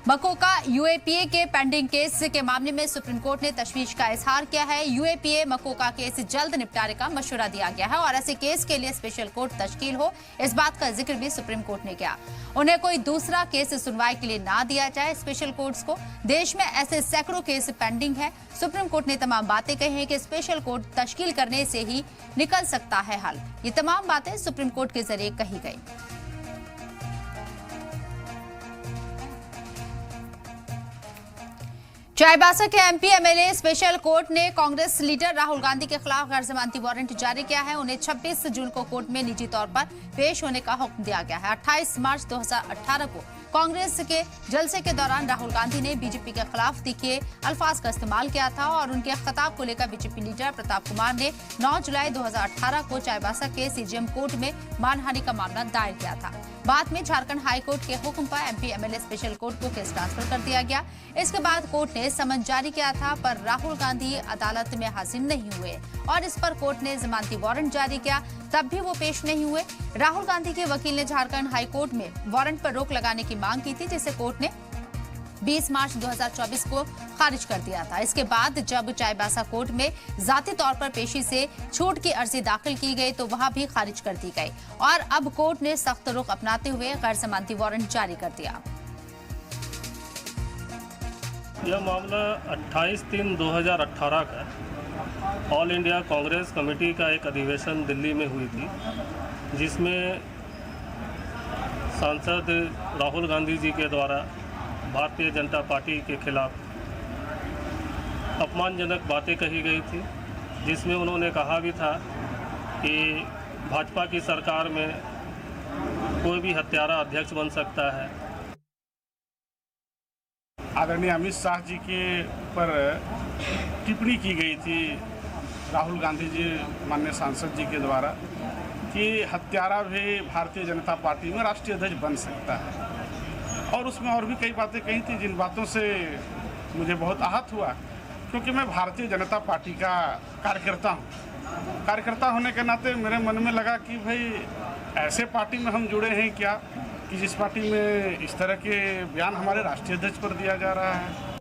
MCOCA UAPA के pending case के मामले में सुप्रीम कोर्ट ने तशवीश का इजहार किया है। यूएपीए मकोका केस जल्द निपटारे का मशवरा दिया गया है और ऐसे केस के लिए स्पेशल कोर्ट तश्कील हो, इस बात का जिक्र भी सुप्रीम कोर्ट ने किया। उन्हें कोई दूसरा केस सुनवाई के लिए ना दिया जाए स्पेशल कोर्ट्स को। देश में ऐसे सैकड़ों केस पेंडिंग है। सुप्रीम कोर्ट ने तमाम बातें कही हैं कि स्पेशल कोर्ट तश्कील करने से ही निकल सकता है हल। ये तमाम बातें सुप्रीम कोर्ट के जरिए कही गई। चाईबासा के एमपी एमएलए स्पेशल कोर्ट ने कांग्रेस लीडर राहुल गांधी के खिलाफ गैर जमानती वारंट जारी किया है। उन्हें 26 जून को कोर्ट में निजी तौर पर पेश होने का हुक्म दिया गया है। 28 मार्च 2018 को कांग्रेस के जलसे के दौरान राहुल गांधी ने बीजेपी के खिलाफ तीखे अल्फाज का इस्तेमाल किया था और उनके खिताब को लेकर बीजेपी लीडर प्रताप कुमार ने 9 जुलाई 2018 को चाईबासा के सीजेएम कोर्ट में मानहानि का मामला दायर किया था। बाद में झारखंड हाई कोर्ट के हुक्म पर एमपी एमएलए स्पेशल कोर्ट को केस ट्रांसफर कर दिया गया। इसके बाद कोर्ट ने समन जारी किया था, पर राहुल गांधी अदालत में हाजिर नहीं हुए और इस पर कोर्ट ने जमानती वारंट जारी किया, तब भी वो पेश नहीं हुए। राहुल गांधी के वकील ने झारखंड हाई कोर्ट में वारंट पर रोक लगाने की मांग की थी, जिसे कोर्ट ने 20 मार्च 2024 को खारिज कर दिया था। इसके बाद जब चाईबासा कोर्ट में जाती तौर पर पेशी से छूट की अर्जी दाखिल की गई तो वहां भी खारिज कर दी गई और अब कोर्ट ने सख्त रुख अपनाते हुए गैर जमानती वारंट जारी कर दिया। यह मामला 28/3/2018 का ऑल इंडिया कांग्रेस कमेटी का एक अधिवेशन दिल्ली में हुई थी, जिसमें सांसद राहुल गांधी जी के द्वारा भारतीय जनता पार्टी के खिलाफ अपमानजनक बातें कही गई थी, जिसमें उन्होंने कहा भी था कि भाजपा की सरकार में कोई भी हत्यारा अध्यक्ष बन सकता है। आदरणीय अमित शाह जी के ऊपर टिप्पणी की गई थी राहुल गांधी जी माननीय सांसद जी के द्वारा कि हत्यारा भी भारतीय जनता पार्टी में राष्ट्रीय अध्यक्ष बन सकता है, और उसमें और भी कई बातें कही थी जिन बातों से मुझे बहुत आहत हुआ, क्योंकि मैं भारतीय जनता पार्टी का कार्यकर्ता हूँ। कार्यकर्ता होने के नाते मेरे मन में लगा कि भाई ऐसे पार्टी में हम जुड़े हैं क्या कि जिस पार्टी में इस तरह के बयान हमारे राष्ट्रीय अध्यक्ष पर दिया जा रहा है।